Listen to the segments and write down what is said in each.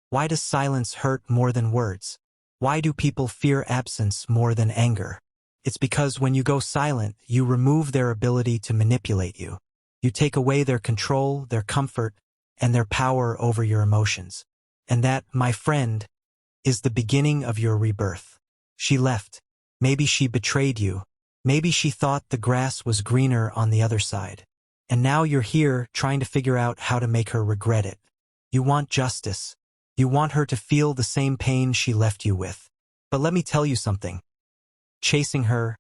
Why does silence hurt more than words? Why do people fear absence more than anger? It's because when you go silent, you remove their ability to manipulate you. You take away their control, their comfort, and their power over your emotions. And that, my friend, is the beginning of your rebirth. She left. Maybe she betrayed you. Maybe she thought the grass was greener on the other side. And now you're here trying to figure out how to make her regret it. You want justice. You want her to feel the same pain she left you with. But let me tell you something. Chasing her,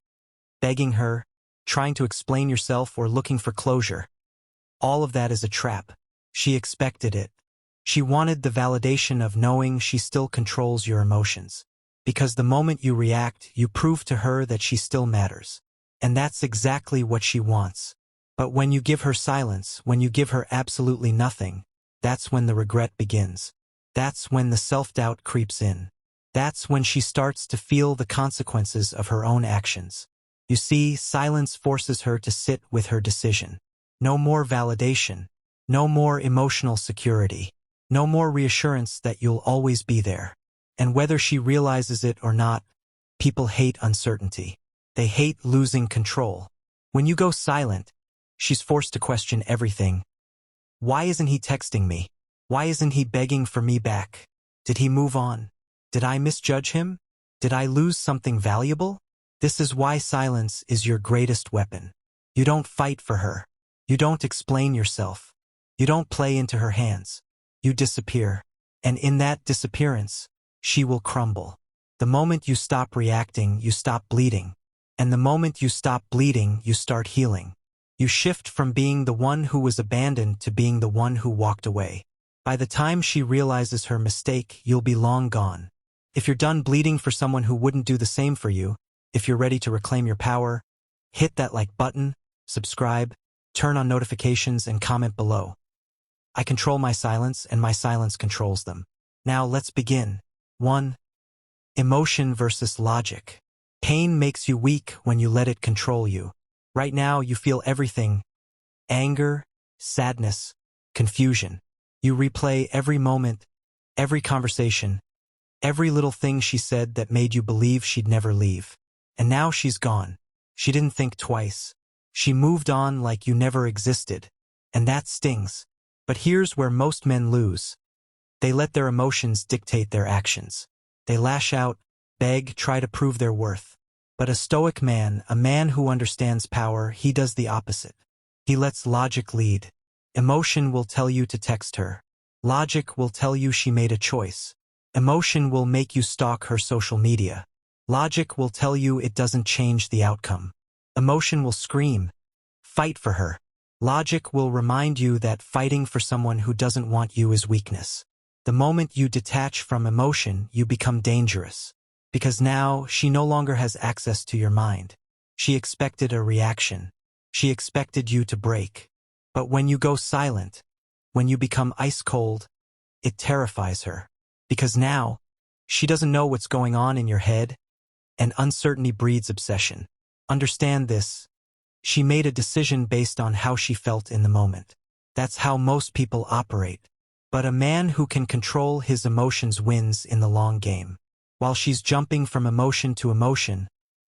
begging her, trying to explain yourself or looking for closure. All of that is a trap. She expected it. She wanted the validation of knowing she still controls your emotions. Because the moment you react, you prove to her that she still matters. And that's exactly what she wants. But when you give her silence, when you give her absolutely nothing, that's when the regret begins. That's when the self-doubt creeps in. That's when she starts to feel the consequences of her own actions. You see, silence forces her to sit with her decision. No more validation. No more emotional security. No more reassurance that you'll always be there. And whether she realizes it or not, people hate uncertainty. They hate losing control. When you go silent, she's forced to question everything. Why isn't he texting me? Why isn't he begging for me back? Did he move on? Did I misjudge him? Did I lose something valuable? This is why silence is your greatest weapon. You don't fight for her. You don't explain yourself. You don't play into her hands. You disappear. And in that disappearance, she will crumble. The moment you stop reacting, you stop bleeding. And the moment you stop bleeding, you start healing. You shift from being the one who was abandoned to being the one who walked away. By the time she realizes her mistake, you'll be long gone. If you're done bleeding for someone who wouldn't do the same for you, if you're ready to reclaim your power, hit that like button, subscribe, turn on notifications, and comment below. I control my silence, and my silence controls them. Now let's begin. 1. Emotion versus logic. Pain makes you weak when you let it control you. Right now you feel everything. Anger, sadness, confusion. You replay every moment, every conversation, every little thing she said that made you believe she'd never leave. And now she's gone. She didn't think twice. She moved on like you never existed. And that stings. But here's where most men lose. They let their emotions dictate their actions. They lash out, beg, try to prove their worth. But a stoic man, a man who understands power, he does the opposite. He lets logic lead. Emotion will tell you to text her. Logic will tell you she made a choice. Emotion will make you stalk her social media. Logic will tell you it doesn't change the outcome. Emotion will scream, fight for her. Logic will remind you that fighting for someone who doesn't want you is weakness. The moment you detach from emotion, you become dangerous. Because now, she no longer has access to your mind. She expected a reaction. She expected you to break. But when you go silent, when you become ice cold, it terrifies her. Because now, she doesn't know what's going on in your head, and uncertainty breeds obsession. Understand this. She made a decision based on how she felt in the moment. That's how most people operate. But a man who can control his emotions wins in the long game. While she's jumping from emotion to emotion,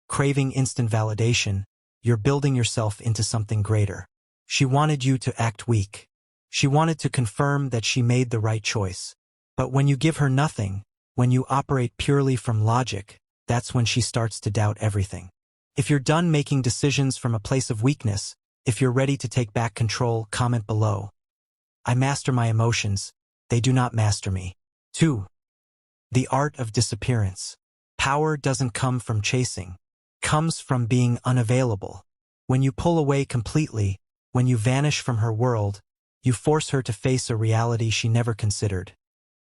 craving instant validation, you're building yourself into something greater. She wanted you to act weak. She wanted to confirm that she made the right choice. But when you give her nothing, when you operate purely from logic, that's when she starts to doubt everything. If you're done making decisions from a place of weakness, if you're ready to take back control, comment below. I master my emotions. They do not master me. 2. The art of disappearance. Power doesn't come from chasing. It comes from being unavailable. When you pull away completely, when you vanish from her world, you force her to face a reality she never considered.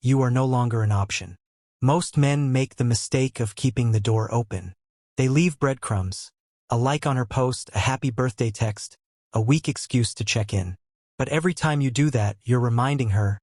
You are no longer an option. Most men make the mistake of keeping the door open. They leave breadcrumbs, a like on her post, a happy birthday text, a weak excuse to check in. But every time you do that, you're reminding her,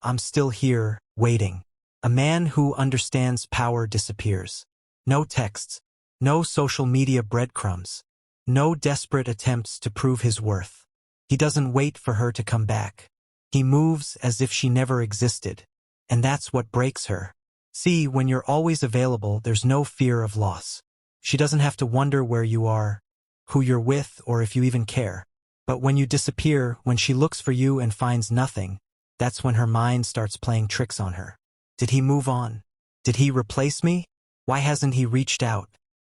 I'm still here, waiting. A man who understands power disappears. No texts, no social media breadcrumbs, no desperate attempts to prove his worth. He doesn't wait for her to come back. He moves as if she never existed. And that's what breaks her. See, when you're always available, there's no fear of loss. She doesn't have to wonder where you are, who you're with, or if you even care. But when you disappear, when she looks for you and finds nothing, that's when her mind starts playing tricks on her. Did he move on? Did he replace me? Why hasn't he reached out?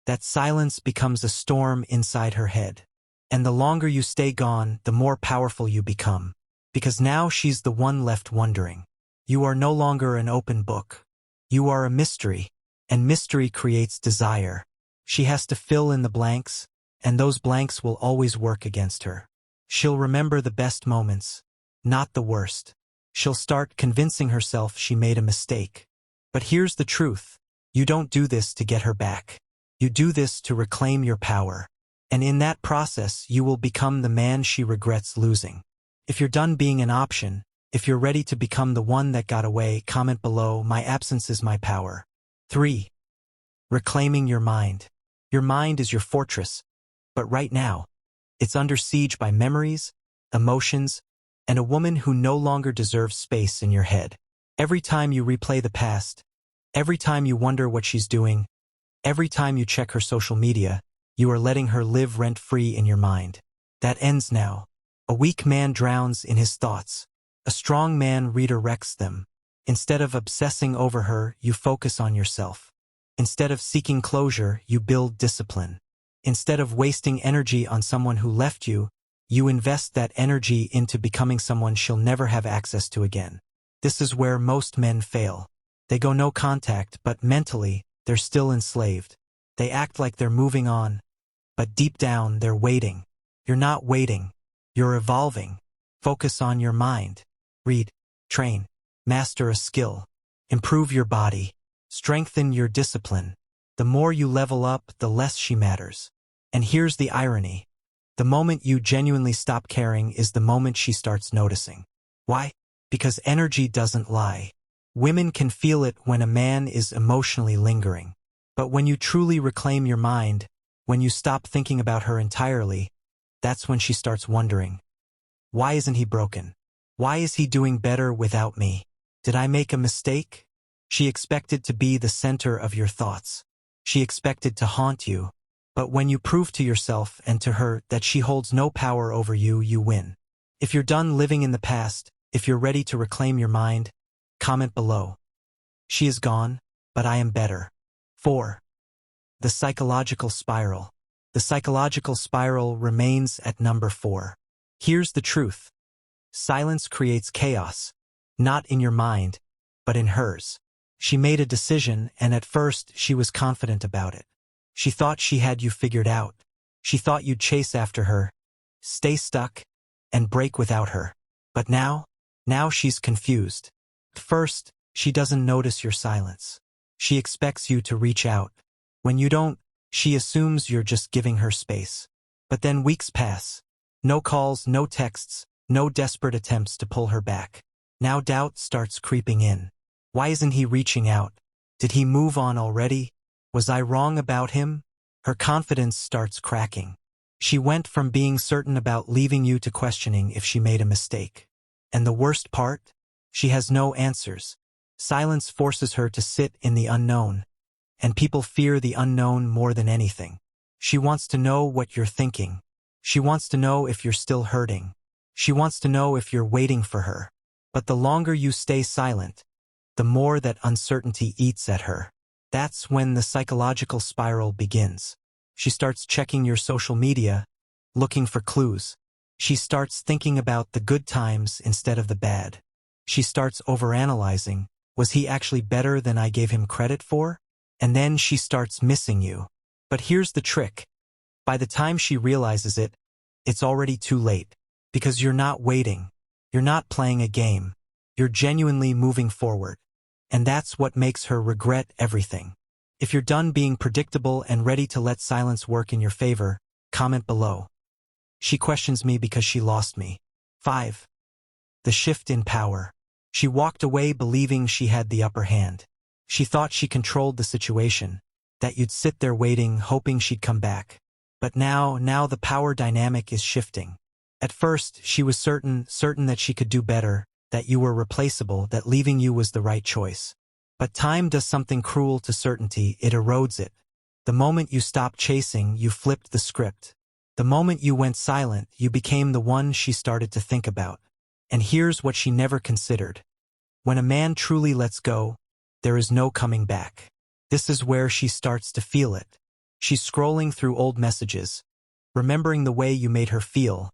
That silence becomes a storm inside her head. And the longer you stay gone, the more powerful you become. Because now she's the one left wondering. You are no longer an open book. You are a mystery, and mystery creates desire. She has to fill in the blanks, and those blanks will always work against her. She'll remember the best moments, not the worst. She'll start convincing herself she made a mistake. But here's the truth. You don't do this to get her back. You do this to reclaim your power. And in that process, you will become the man she regrets losing. If you're done being an option, if you're ready to become the one that got away, comment below. My absence is my power. 3. Reclaiming your mind. Your mind is your fortress. But right now, it's under siege by memories, emotions, and a woman who no longer deserves space in your head. Every time you replay the past, every time you wonder what she's doing, every time you check her social media, you are letting her live rent-free in your mind. That ends now. A weak man drowns in his thoughts. A strong man redirects them. Instead of obsessing over her, you focus on yourself. Instead of seeking closure, you build discipline. Instead of wasting energy on someone who left you, you invest that energy into becoming someone she'll never have access to again. This is where most men fail. They go no contact, but mentally, they're still enslaved. They act like they're moving on, but deep down, they're waiting. You're not waiting. You're evolving. Focus on your mind. Read, train, master a skill. Improve your body. Strengthen your discipline. The more you level up, the less she matters. And here's the irony. The moment you genuinely stop caring is the moment she starts noticing. Why? Because energy doesn't lie. Women can feel it when a man is emotionally lingering. But when you truly reclaim your mind, when you stop thinking about her entirely, that's when she starts wondering. Why isn't he broken? Why is he doing better without me? Did I make a mistake? She expected to be the center of your thoughts. She expected to haunt you. But when you prove to yourself and to her that she holds no power over you, you win. If you're done living in the past, if you're ready to reclaim your mind, comment below. She is gone, but I am better. 4. The psychological spiral. The psychological spiral remains at number 4. Here's the truth. Silence creates chaos, not in your mind, but in hers. She made a decision, and at first she was confident about it. She thought she had you figured out. She thought you'd chase after her, stay stuck, and break without her. But now she's confused. First, she doesn't notice your silence. She expects you to reach out. When you don't, she assumes you're just giving her space. But then weeks pass. No calls, no texts, no desperate attempts to pull her back. Now doubt starts creeping in. Why isn't he reaching out? Did he move on already? Was I wrong about him? Her confidence starts cracking. She went from being certain about leaving you to questioning if she made a mistake. And the worst part? She has no answers. Silence forces her to sit in the unknown. And people fear the unknown more than anything. She wants to know what you're thinking. She wants to know if you're still hurting. She wants to know if you're waiting for her. But the longer you stay silent, the more that uncertainty eats at her. That's when the psychological spiral begins. She starts checking your social media, looking for clues. She starts thinking about the good times instead of the bad. She starts overanalyzing. Was he actually better than I gave him credit for? And then she starts missing you. But here's the trick. By the time she realizes it, it's already too late. Because you're not waiting. You're not playing a game. You're genuinely moving forward. And that's what makes her regret everything. If you're done being predictable and ready to let silence work in your favor, comment below. She questions me because she lost me. 5. The shift in power. She walked away believing she had the upper hand. She thought she controlled the situation, that you'd sit there waiting, hoping she'd come back. But now the power dynamic is shifting. At first, she was certain that she could do better, that you were replaceable, that leaving you was the right choice. But time does something cruel to certainty, it erodes it. The moment you stopped chasing, you flipped the script. The moment you went silent, you became the one she started to think about. And here's what she never considered. When a man truly lets go, there is no coming back. This is where she starts to feel it. She's scrolling through old messages, remembering the way you made her feel,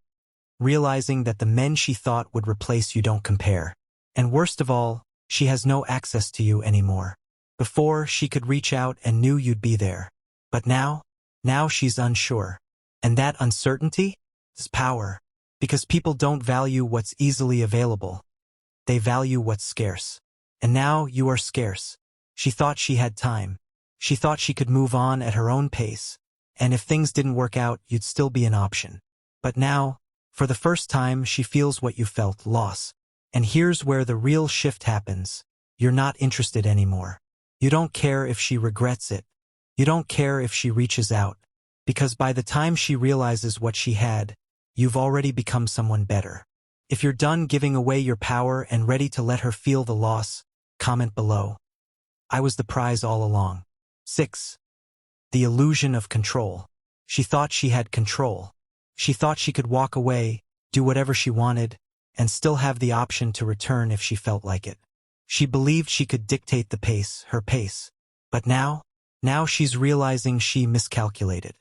realizing that the men she thought would replace you don't compare. And worst of all, she has no access to you anymore. Before, she could reach out and knew you'd be there. But now she's unsure. And that uncertainty is power. Because people don't value what's easily available. They value what's scarce. And now you are scarce. She thought she had time. She thought she could move on at her own pace. And if things didn't work out, you'd still be an option. But now, for the first time, she feels what you felt, loss. And here's where the real shift happens. You're not interested anymore. You don't care if she regrets it. You don't care if she reaches out. Because by the time she realizes what she had, you've already become someone better. If you're done giving away your power and ready to let her feel the loss, comment below. I was the prize all along. 6. The illusion of control. She thought she had control. She thought she could walk away, do whatever she wanted, and still have the option to return if she felt like it. She believed she could dictate the pace, her pace. But now she's realizing she miscalculated.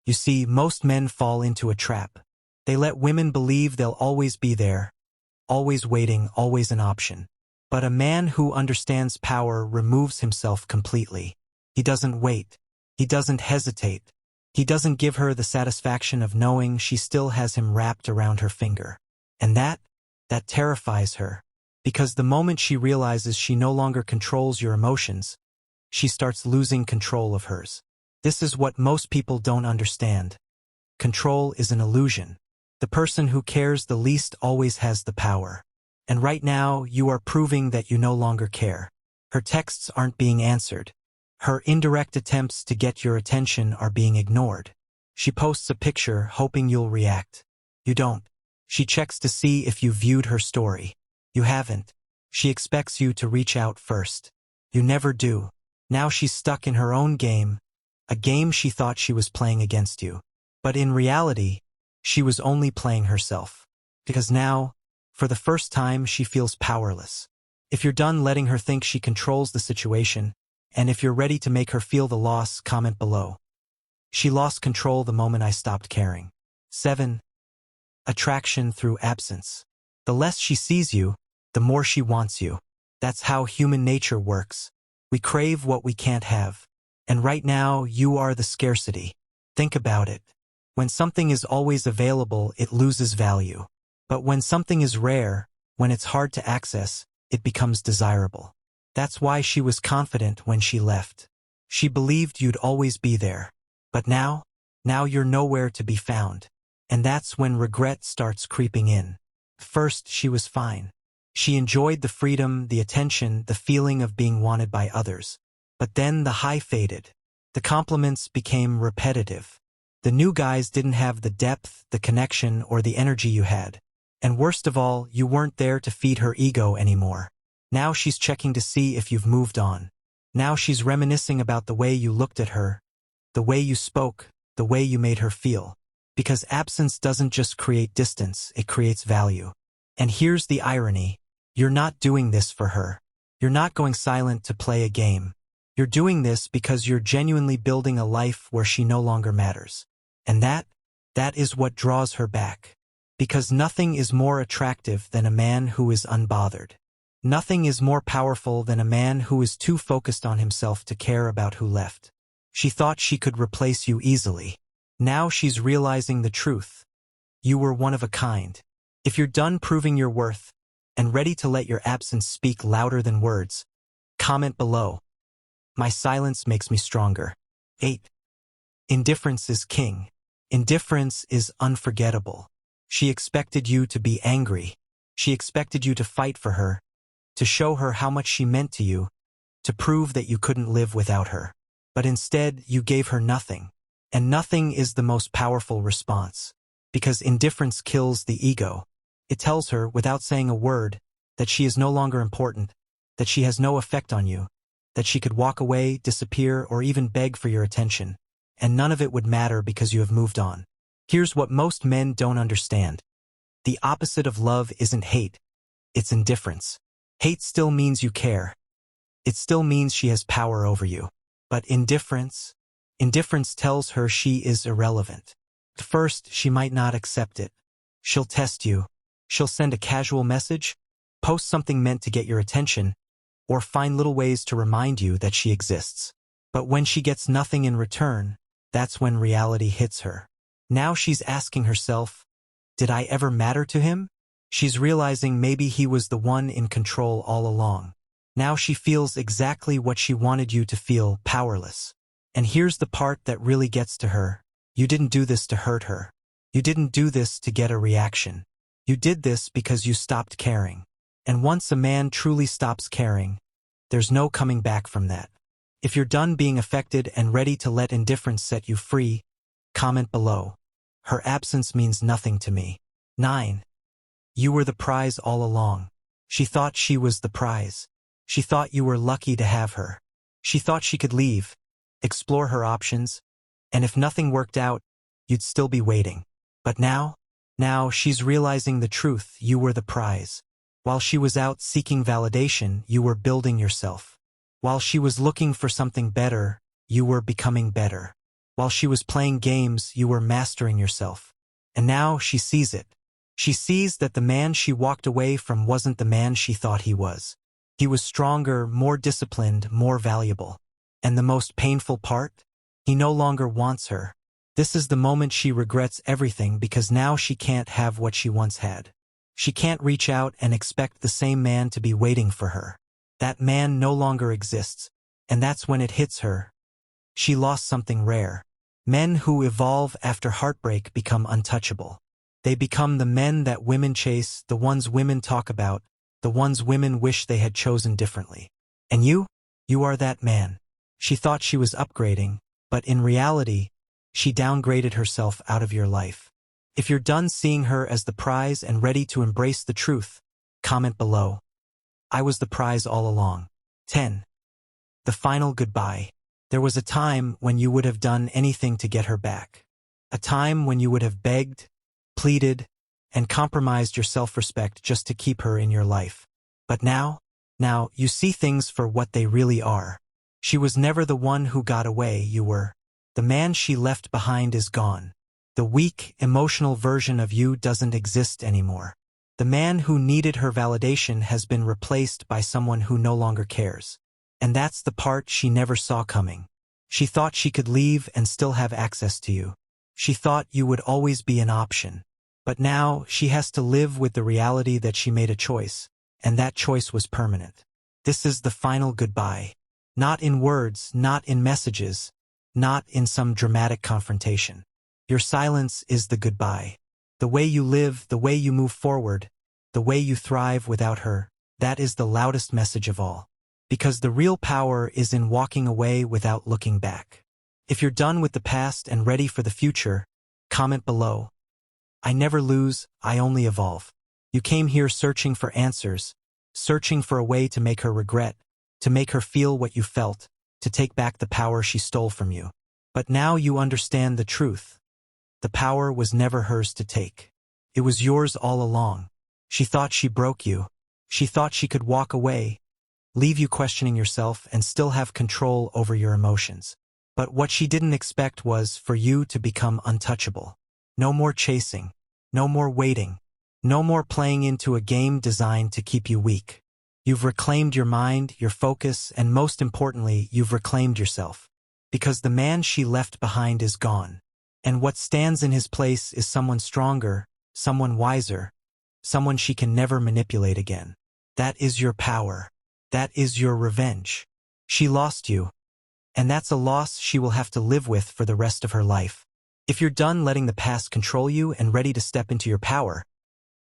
You see, most men fall into a trap. They let women believe they'll always be there, always waiting, always an option. But a man who understands power removes himself completely. He doesn't wait. He doesn't hesitate. He doesn't give her the satisfaction of knowing she still has him wrapped around her finger. And that terrifies her. Because the moment she realizes she no longer controls your emotions, she starts losing control of hers. This is what most people don't understand. Control is an illusion. The person who cares the least always has the power. And right now, you are proving that you no longer care. Her texts aren't being answered. Her indirect attempts to get your attention are being ignored. She posts a picture hoping you'll react. You don't. She checks to see if you viewed her story. You haven't. She expects you to reach out first. You never do. Now she's stuck in her own game, a game she thought she was playing against you. But in reality, she was only playing herself. Because now, for the first time, she feels powerless. If you're done letting her think she controls the situation, and if you're ready to make her feel the loss, comment below. She lost control the moment I stopped caring. 7. Attraction through absence. The less she sees you, the more she wants you. That's how human nature works. We crave what we can't have. And right now, you are the scarcity. Think about it. When something is always available, it loses value. But when something is rare, when it's hard to access, it becomes desirable. That's why she was confident when she left. She believed you'd always be there. But now you're nowhere to be found. And that's when regret starts creeping in. First, she was fine. She enjoyed the freedom, the attention, the feeling of being wanted by others. But then the high faded. The compliments became repetitive. The new guys didn't have the depth, the connection, or the energy you had. And worst of all, you weren't there to feed her ego anymore. Now she's checking to see if you've moved on. Now she's reminiscing about the way you looked at her, the way you spoke, the way you made her feel. Because absence doesn't just create distance, it creates value. And here's the irony. You're not doing this for her. You're not going silent to play a game. You're doing this because you're genuinely building a life where she no longer matters. And that is what draws her back. Because nothing is more attractive than a man who is unbothered. Nothing is more powerful than a man who is too focused on himself to care about who left. She thought she could replace you easily. Now she's realizing the truth. You were one of a kind. If you're done proving your worth and ready to let your absence speak louder than words, comment below. My silence makes me stronger. 8. Indifference is king. Indifference is unforgettable. She expected you to be angry. She expected you to fight for her, to show her how much she meant to you, to prove that you couldn't live without her. But instead, you gave her nothing. And nothing is the most powerful response. Because indifference kills the ego. It tells her, without saying a word, that she is no longer important, that she has no effect on you, that she could walk away, disappear, or even beg for your attention, and none of it would matter because you have moved on. Here's what most men don't understand. The opposite of love isn't hate, it's indifference. Hate still means you care. It still means she has power over you. But indifference tells her she is irrelevant. At first, she might not accept it. She'll test you. She'll send a casual message, post something meant to get your attention, or find little ways to remind you that she exists. But when she gets nothing in return, that's when reality hits her. Now she's asking herself, did I ever matter to him? She's realizing maybe he was the one in control all along. Now she feels exactly what she wanted you to feel, powerless. And here's the part that really gets to her. You didn't do this to hurt her. You didn't do this to get a reaction. You did this because you stopped caring. And once a man truly stops caring, there's no coming back from that. If you're done being affected and ready to let indifference set you free, comment below. Her absence means nothing to me. 9. You were the prize all along. She thought she was the prize. She thought you were lucky to have her. She thought she could leave, explore her options, and if nothing worked out, you'd still be waiting. But now she's realizing the truth. You were the prize. While she was out seeking validation, you were building yourself. While she was looking for something better, you were becoming better. While she was playing games, you were mastering yourself. And now she sees it. She sees that the man she walked away from wasn't the man she thought he was. He was stronger, more disciplined, more valuable. And the most painful part? He no longer wants her. This is the moment she regrets everything because now she can't have what she once had. She can't reach out and expect the same man to be waiting for her. That man no longer exists, and that's when it hits her. She lost something rare. Men who evolve after heartbreak become untouchable. They become the men that women chase, the ones women talk about, the ones women wish they had chosen differently. And you are that man. She thought she was upgrading, but in reality, she downgraded herself out of your life. If you're done seeing her as the prize and ready to embrace the truth, comment below. I was the prize all along. 10. The final goodbye. There was a time when you would have done anything to get her back. A time when you would have begged, pleaded, and compromised your self-respect just to keep her in your life. But now you see things for what they really are. She was never the one who got away, you were. The man she left behind is gone. The weak, emotional version of you doesn't exist anymore. The man who needed her validation has been replaced by someone who no longer cares. And that's the part she never saw coming. She thought she could leave and still have access to you. She thought you would always be an option. But now she has to live with the reality that she made a choice, and that choice was permanent. This is the final goodbye. Not in words, not in messages, not in some dramatic confrontation. Your silence is the goodbye. The way you live, the way you move forward, the way you thrive without her, that is the loudest message of all. Because the real power is in walking away without looking back. If you're done with the past and ready for the future, comment below. I never lose, I only evolve. You came here searching for answers, searching for a way to make her regret, to make her feel what you felt, to take back the power she stole from you. But now you understand the truth. The power was never hers to take. It was yours all along. She thought she broke you. She thought she could walk away, leave you questioning yourself, and still have control over your emotions. But what she didn't expect was for you to become untouchable. No more chasing. No more waiting. No more playing into a game designed to keep you weak. You've reclaimed your mind, your focus, and most importantly, you've reclaimed yourself. Because the man she left behind is gone. And what stands in his place is someone stronger, someone wiser, someone she can never manipulate again. That is your power. That is your revenge. She lost you. And that's a loss she will have to live with for the rest of her life. If you're done letting the past control you and ready to step into your power,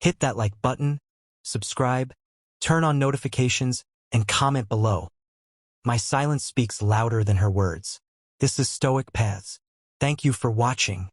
hit that like button, subscribe, turn on notifications, and comment below. My silence speaks louder than her words. This is Stoic Paths. Thank you for watching.